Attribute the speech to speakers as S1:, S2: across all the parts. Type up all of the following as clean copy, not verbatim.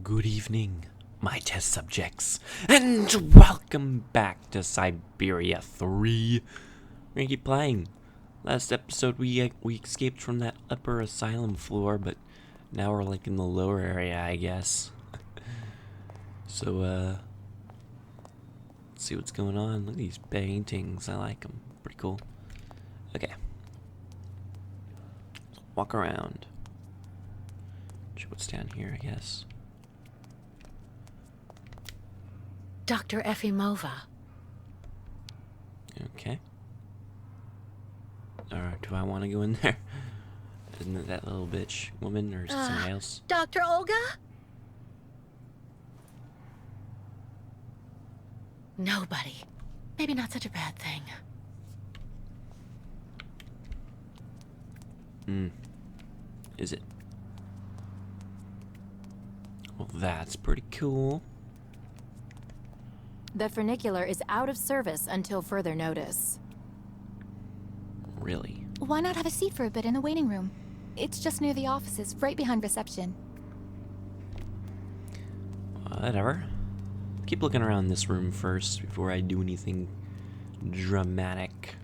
S1: Good evening, my test subjects, and welcome back to Syberia 3. We're gonna keep playing. Last episode we escaped from that upper asylum floor, but now we're like in the lower area, I guess. So, let's see what's going on. Look at these paintings, I like them. Pretty cool. Okay. Let's walk around. Show what's down here, I guess.
S2: Dr. Efimova.
S1: Okay. Do I want to go in there? Isn't it that little bitch woman or somebody else?
S2: Dr. Olga? Nobody. Maybe not such a bad thing.
S1: Is it? Well, that's pretty cool.
S3: The funicular is out of service until further notice.
S1: Really?
S4: Why not have a seat for a bit in the waiting room? It's just near the offices, right behind reception.
S1: Whatever. Keep looking around this room first before I do anything dramatic.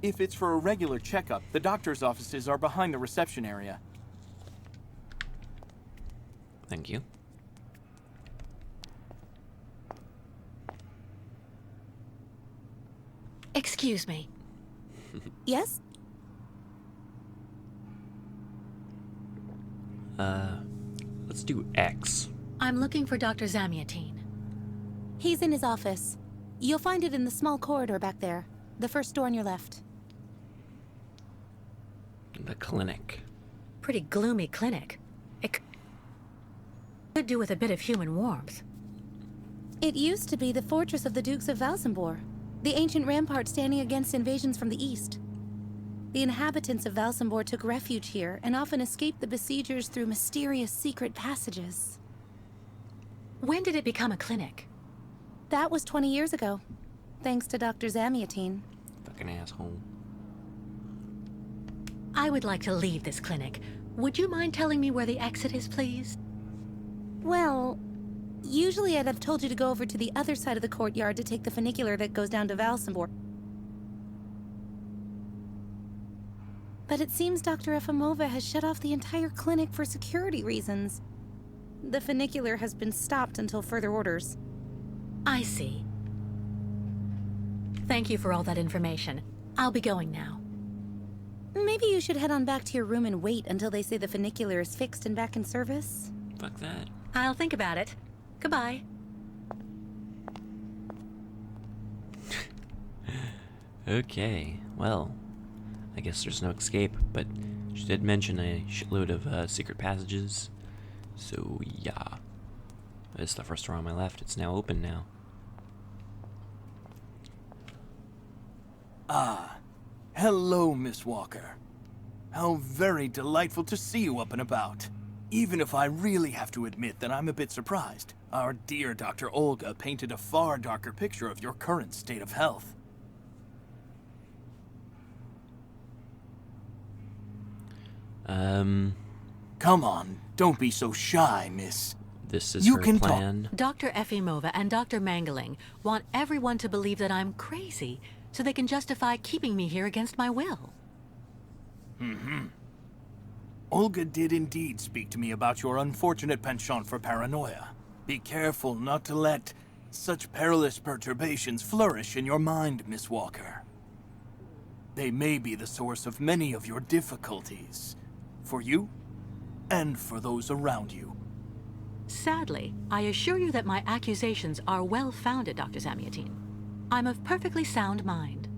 S5: If it's for a regular checkup, the doctor's offices are behind the reception area.
S1: Thank you.
S2: Excuse me.
S3: Yes?
S1: Let's do X.
S2: I'm looking for Dr. Zamiatine.
S3: He's in his office. You'll find it in the small corridor back there. The first door on your left.
S1: The clinic.
S2: Pretty gloomy clinic. It could do with a bit of human warmth.
S3: It used to be the fortress of the Dukes of Valsambor, the ancient rampart standing against invasions from the east. The inhabitants of Valsambor took refuge here and often escaped the besiegers through mysterious secret passages.
S2: When did it become a clinic?
S3: That was 20 years ago, thanks to Dr. Zamiatine.
S1: Fucking asshole.
S2: I would like to leave this clinic. Would you mind telling me where the exit is, please?
S3: Well, usually I'd have told you to go over to the other side of the courtyard to take the funicular that goes down to Valsambor. But it seems Dr. Efimova has shut off the entire clinic for security reasons. The funicular has been stopped until further orders.
S2: I see. Thank you for all that information. I'll be going now.
S3: Maybe you should head on back to your room and wait until they say the funicular is fixed and back in service.
S1: Fuck that.
S2: I'll think about it. Goodbye.
S1: Okay, well, I guess there's no escape, but she did mention a shitload of secret passages, so yeah. It's the first door on my left. It's now open now.
S5: Hello, Miss Walker. How very delightful to see you up and about. Even if I really have to admit that I'm a bit surprised. Our dear Dr. Olga painted a far darker picture of your current state of health. Come on, don't be so shy, miss.
S1: This is
S5: You
S1: her
S5: can talk.
S1: plan.
S2: Dr. Efimova and Dr. Mangling want everyone to believe that I'm crazy, so they can justify keeping me here against my will.
S5: Olga did indeed speak to me about your unfortunate penchant for paranoia. Be careful not to let such perilous perturbations flourish in your mind, Miss Walker. They may be the source of many of your difficulties. For you, and for those around you.
S2: Sadly, I assure you that my accusations are well-founded, Dr. Zamiatine. I'm of perfectly sound mind.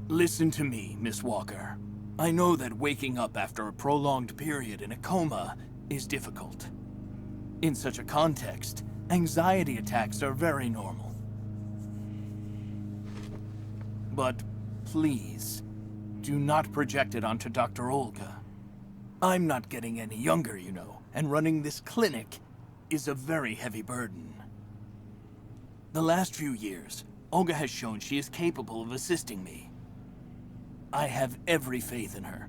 S5: Listen to me, Miss Walker. I know that waking up after a prolonged period in a coma is difficult. In such a context, anxiety attacks are very normal. But please, do not project it onto Dr. Olga. I'm not getting any younger, you know, and running this clinic is a very heavy burden. The last few years, Olga has shown she is capable of assisting me. I have every faith in her.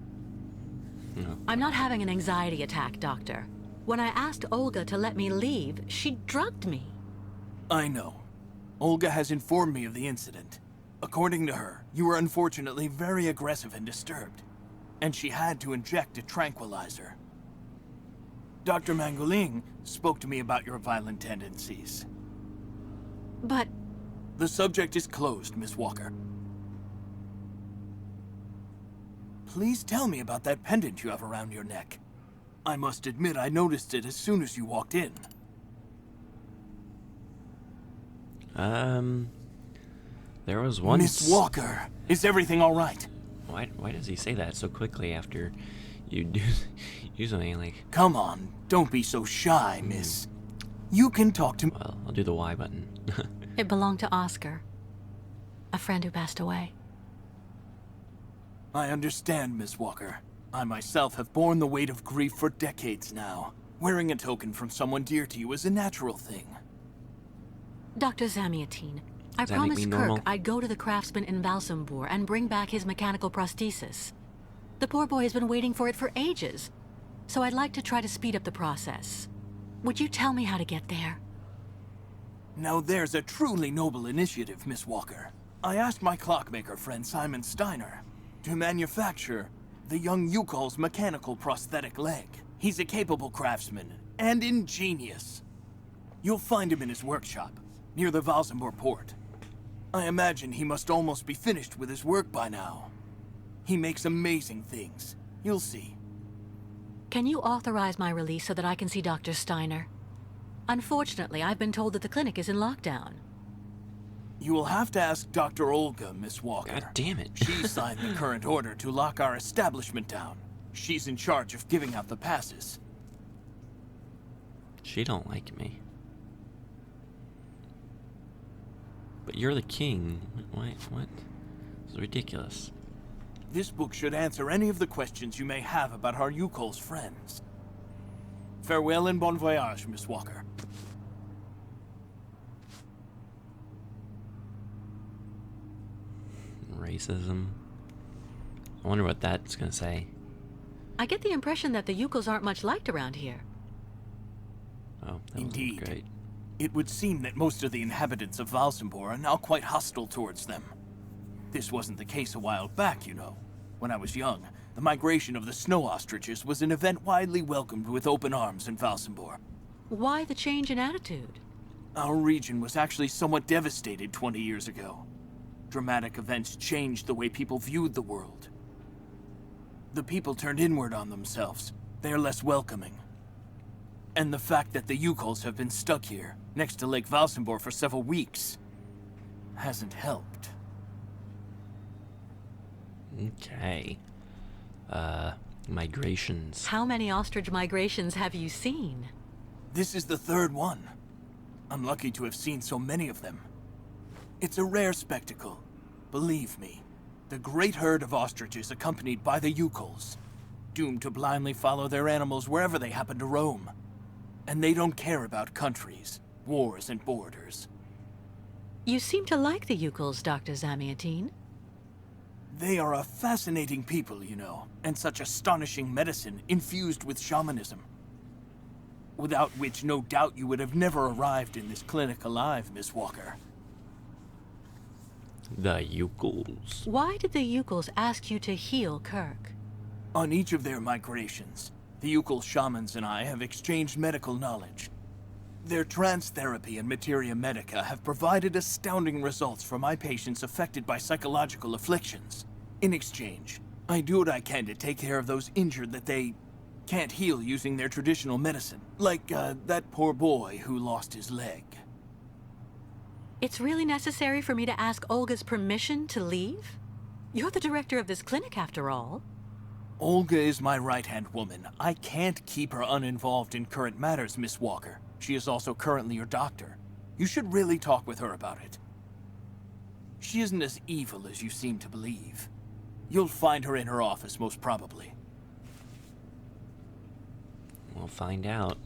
S2: I'm not having an anxiety attack, Doctor. When I asked Olga to let me leave, she drugged me.
S5: I know. Olga has informed me of the incident. According to her, you were unfortunately very aggressive and disturbed, and she had to inject a tranquilizer. Dr. Mangoling spoke to me about your violent tendencies.
S2: But
S5: The subject is closed, Miss Walker. Please tell me about that pendant you have around your neck. I must admit I noticed it as soon as you walked in.
S1: There was once...
S5: Miss Walker, is everything all right?
S1: Why does he say that so quickly after you do something like...
S5: Come on, don't be so shy, miss. You can talk to me.
S1: Well, I'll do the Y button.
S2: it belonged to Oscar, a friend who passed away.
S5: I understand, Miss Walker. I myself have borne the weight of grief for decades now. Wearing a token from someone dear to you is a natural thing.
S2: Dr. Zamiatine, I
S1: Does that make me
S2: promised
S1: normal?
S2: Kirk I'd go to the craftsman in Valsambor and bring back his mechanical prosthesis. The poor boy has been waiting for it for ages, so I'd like to try to speed up the process. Would you tell me how to get there?
S5: Now there's a truly noble initiative, Miss Walker. I asked my clockmaker friend Simon Steiner to manufacture the young Yukol's mechanical prosthetic leg. He's a capable craftsman and ingenious. You'll find him in his workshop, near the Valsambor port. I imagine he must almost be finished with his work by now. He makes amazing things. You'll see.
S2: Can you authorize my release so that I can see Dr. Steiner? Unfortunately, I've been told that the clinic is in lockdown.
S5: You will have to ask Dr. Olga, Miss Walker.
S1: God damn it.
S5: She signed the current order to lock our establishment down. She's in charge of giving out the passes.
S1: She don't like me. But you're the king. What? This is ridiculous.
S5: This book should answer any of the questions you may have about our Yukol's friends. Farewell and bon voyage, Miss Walker.
S1: Racism. I wonder what that's gonna say.
S2: I get the impression that the Yukols aren't much liked around here.
S1: Oh, that
S5: Indeed.
S1: was great.
S5: It would seem that most of the inhabitants of Valsambor are now quite hostile towards them. This wasn't the case a while back, you know. When I was young, the migration of the snow ostriches was an event widely welcomed with open arms in Valsambor.
S2: Why the change in attitude?
S5: Our region was actually somewhat devastated 20 years ago. Dramatic events changed the way people viewed the world. The people turned inward on themselves. They are less welcoming. And the fact that the Yukols have been stuck here, next to Lake Valsambor for several weeks, hasn't helped.
S1: Okay. Migrations.
S2: How many ostrich migrations have you seen?
S5: This is the third one. I'm lucky to have seen so many of them. It's a rare spectacle. Believe me, the great herd of ostriches accompanied by the Yukols, doomed to blindly follow their animals wherever they happen to roam. And they don't care about countries, wars, and borders.
S2: You seem to like the Yukols, Dr. Zamiatine.
S5: They are a fascinating people, you know, and such astonishing medicine infused with shamanism. Without which, no doubt you would have never arrived in this clinic alive, Miss Walker.
S1: The Yukols.
S2: Why did the Yukols ask you to heal Kirk?
S5: On each of their migrations, the Yukol shamans and I have exchanged medical knowledge. Their trance therapy and materia medica have provided astounding results for my patients affected by psychological afflictions. In exchange, I do what I can to take care of those injured that they can't heal using their traditional medicine. Like, that poor boy who lost his leg.
S2: It's really necessary for me to ask Olga's permission to leave? You're the director of this clinic, after all.
S5: Olga is my right-hand woman. I can't keep her uninvolved in current matters, Miss Walker. She is also currently your doctor. You should really talk with her about it. She isn't as evil as you seem to believe. You'll find her in her office, most probably.
S1: We'll find out.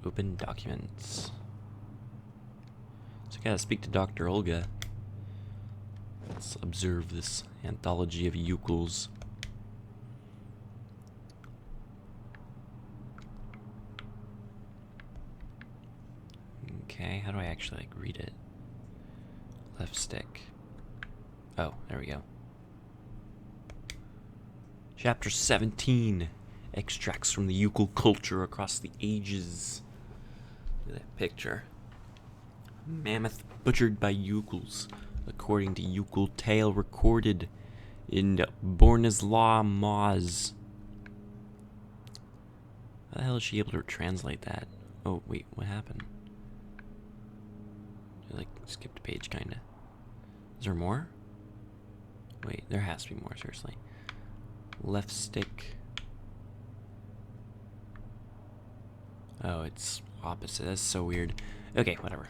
S1: Open documents. So I gotta speak to Dr. Olga. Let's observe this anthology of Yukols. Okay, how do I actually read it? Left stick. Oh, there we go. Chapter 17. Extracts from the Yukul culture across the ages. Look at that picture. Mammoth butchered by Yukuls, according to Yukul tale recorded in Borneslaw Moz. How the hell is she able to translate that? Oh, wait, what happened? I skipped a page, kinda. Is there more? Wait, there has to be more, seriously. Left stick. Oh, it's opposite. That's so weird. Okay, whatever.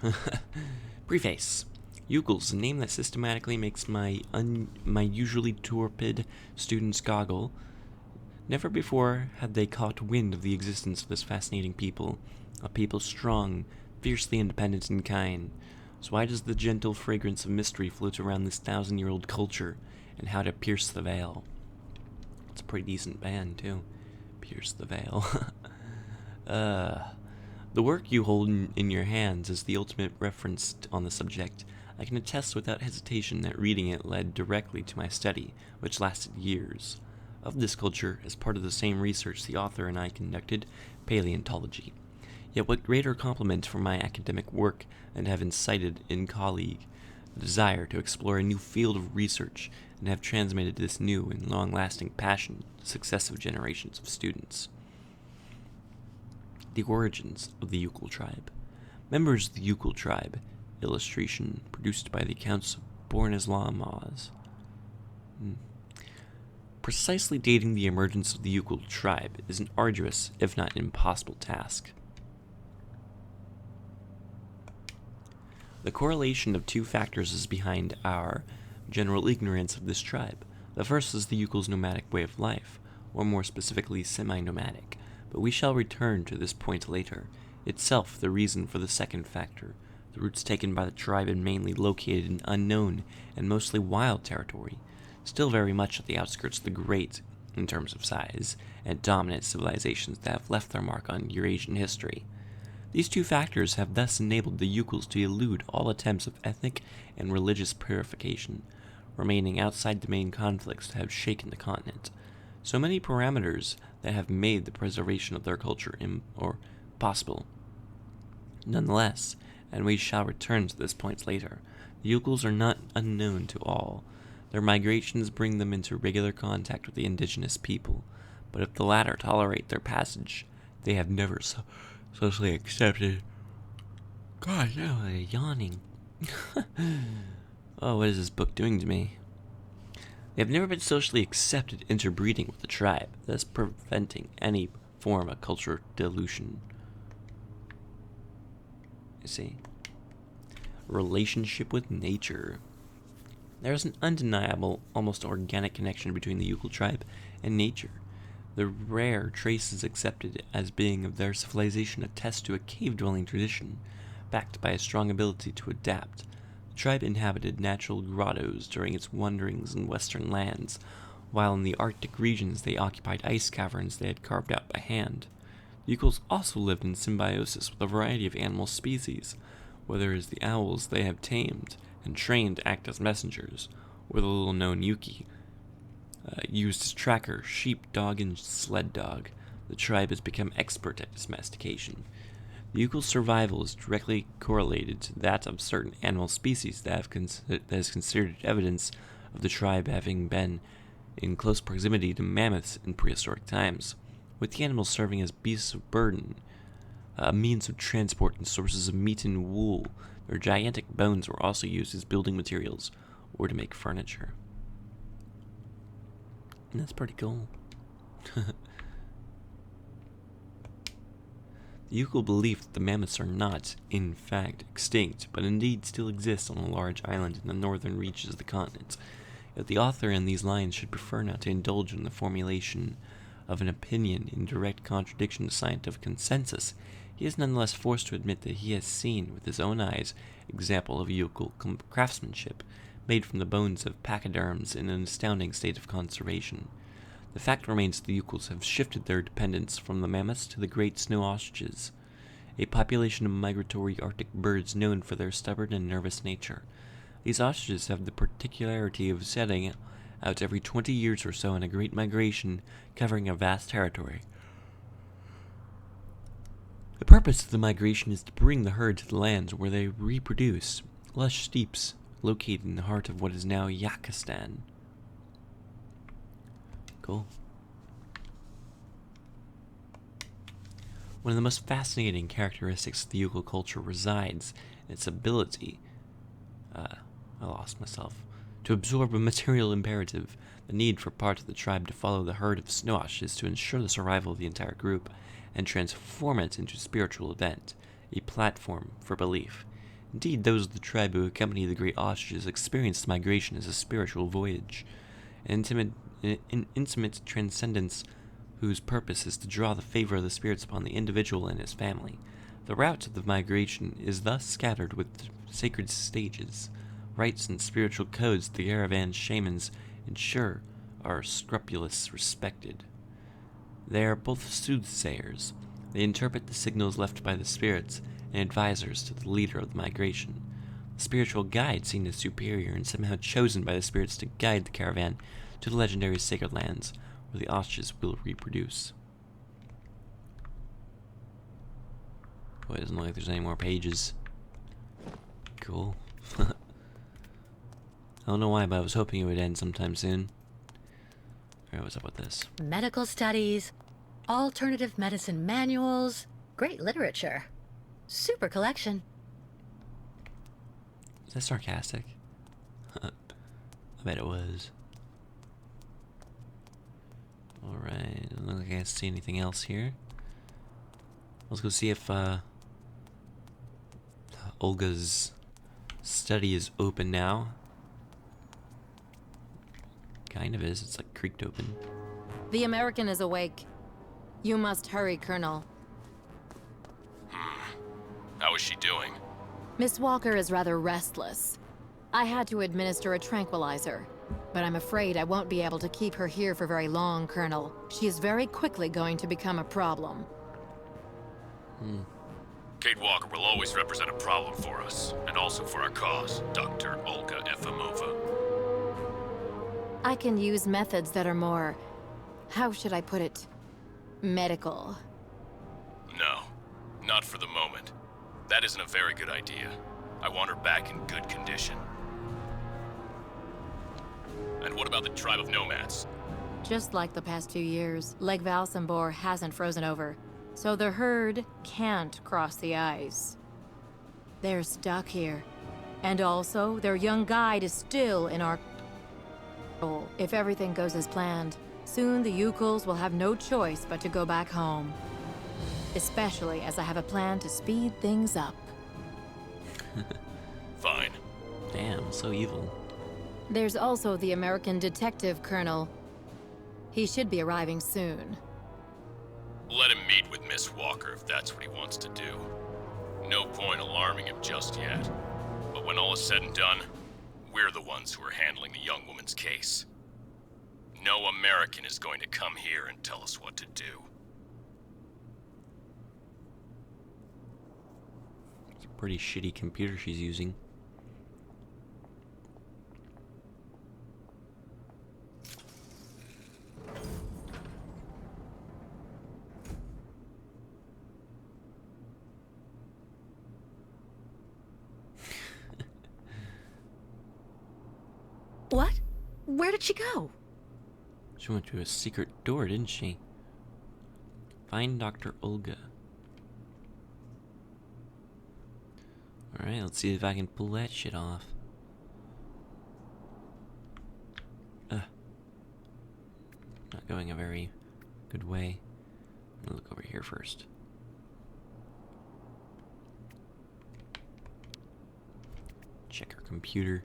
S1: Preface. Yukuls, a name that systematically makes my usually torpid students goggle. Never before had they caught wind of the existence of this fascinating people. A people strong, fiercely independent and kind. So why does the gentle fragrance of mystery float around this 1,000-year-old culture, and how to pierce the veil? It's a pretty decent band, too. Pierce the veil. The work you hold in your hands is the ultimate reference on the subject. I can attest without hesitation that reading it led directly to my study, which lasted years. Of this culture, as part of the same research the author and I conducted, paleontology. Yet what greater compliment for my academic work and have incited in colleague the desire to explore a new field of research and have transmitted this new and long-lasting passion to successive generations of students. The origins of the Yukul tribe. Members of the Yukul tribe. Illustration produced by the accounts of Borneslaw Moz. Precisely dating the emergence of the Yukul tribe is an arduous, if not impossible, task. The correlation of two factors is behind our general ignorance of this tribe. The first is the Yukul's nomadic way of life, or more specifically semi-nomadic, but we shall return to this point later. Itself the reason for the second factor, the routes taken by the tribe and mainly located in unknown and mostly wild territory, still very much at the outskirts of the great, in terms of size, and dominant civilizations that have left their mark on Eurasian history. These two factors have thus enabled the Yukuls to elude all attempts of ethnic and religious purification, remaining outside the main conflicts that have shaken the continent. So many parameters that have made the preservation of their culture possible. Nonetheless, and we shall return to this point later, the Yukuls are not unknown to all. Their migrations bring them into regular contact with the indigenous people, but if the latter tolerate their passage, they have never socially accepted. God, no, yawning. Oh, what is this book doing to me? They have never been socially accepted interbreeding with the tribe, thus preventing any form of cultural dilution. You see? Relationship with nature. There is an undeniable, almost organic connection between the Yukul tribe and nature. The rare traces accepted as being of their civilization attest to a cave-dwelling tradition, backed by a strong ability to adapt. The tribe inhabited natural grottos during its wanderings in western lands, while in the Arctic regions they occupied ice caverns they had carved out by hand. The Yukuls also lived in symbiosis with a variety of animal species, whether it is the owls they have tamed and trained to act as messengers, or the little-known Yuki, used as tracker, sheep, dog, and sled dog. The tribe has become expert at domestication. The Yukul's survival is directly correlated to that of certain animal species that is considered evidence of the tribe having been in close proximity to mammoths in prehistoric times, with the animals serving as beasts of burden, a means of transport and sources of meat and wool. Their gigantic bones were also used as building materials or to make furniture. And that's pretty cool. The Yukul belief that the mammoths are not, in fact, extinct, but indeed still exist on a large island in the northern reaches of the continent. Yet the author in these lines should prefer not to indulge in the formulation of an opinion in direct contradiction to scientific consensus. He is nonetheless forced to admit that he has seen with his own eyes example of Yukul craftsmanship made from the bones of pachyderms in an astounding state of conservation. The fact remains the Yukuls have shifted their dependence from the mammoths to the great snow ostriches, a population of migratory Arctic birds known for their stubborn and nervous nature. These ostriches have the particularity of setting out every 20 years or so in a great migration covering a vast territory. The purpose of the migration is to bring the herd to the lands where they reproduce, lush steppes located in the heart of what is now Yakistan. Cool. One of the most fascinating characteristics of the Yugal culture resides in its ability, I lost myself, to absorb a material imperative, the need for part of the tribe to follow the herd of snow ostriches to ensure the survival of the entire group, and transform it into a spiritual event, a platform for belief. Indeed, those of the tribe who accompany the great ostriches experience the migration as a spiritual voyage, an intimate transcendence whose purpose is to draw the favor of the spirits upon the individual and his family. The route of the migration is thus scattered with sacred stages, rites, and spiritual codes the caravan shamans ensure are scrupulously respected. They are both soothsayers. They interpret the signals left by the spirits and advisors to the leader of the migration. The spiritual guide seen as superior and somehow chosen by the spirits to guide the caravan to the legendary sacred lands where the ostriches will reproduce. Boy, it doesn't look like there's any more pages. Cool. I don't know why, but I was hoping it would end sometime soon. Alright, what's up with this?
S2: Medical studies, alternative medicine manuals, great literature. Super collection.
S1: Is that sarcastic? I bet it was. Alright, doesn't look like I can see anything else here. Let's go see if Olga's study is open now. Kind of is, it's like creaked open.
S6: The American is awake. You must hurry, Colonel.
S7: How is she doing?
S6: Miss Walker is rather restless. I had to administer a tranquilizer, but I'm afraid I won't be able to keep her here for very long, Colonel. She is very quickly going to become a problem.
S7: Kate Walker will always represent a problem for us, and also for our cause, Dr. Olga Efimova.
S6: I can use methods that are more... how should I put it? Medical.
S7: No, not for the moment. That isn't a very good idea. I want her back in good condition. And what about the tribe of nomads?
S6: Just like the past 2 years, Lake Valsambor hasn't frozen over, so the herd can't cross the ice. They're stuck here. And also, their young guide is still in our... If everything goes as planned, soon the Yukals will have no choice but to go back home. Especially as I have a plan to speed things up.
S7: Fine.
S1: Damn, so evil.
S6: There's also the American detective, Colonel. He should be arriving soon.
S7: Let him meet with Miss Walker if that's what he wants to do. No point alarming him just yet. But when all is said and done, we're the ones who are handling the young woman's case. No American is going to come here and tell us what to do.
S1: It's a pretty shitty computer she's using.
S2: What? Where did she go?
S1: She went to a secret door, didn't she? Find Dr. Olga. Alright, let's see if I can pull that shit off. Not going a very good way. I'm gonna look over here first. Check her computer.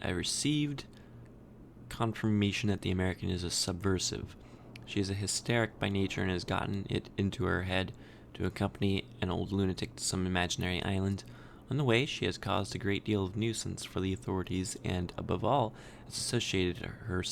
S1: I received confirmation that the American is a subversive. She is a hysteric by nature and has gotten it into her head to accompany an old lunatic to some imaginary island. On the way, she has caused a great deal of nuisance for the authorities and, above all, has associated herself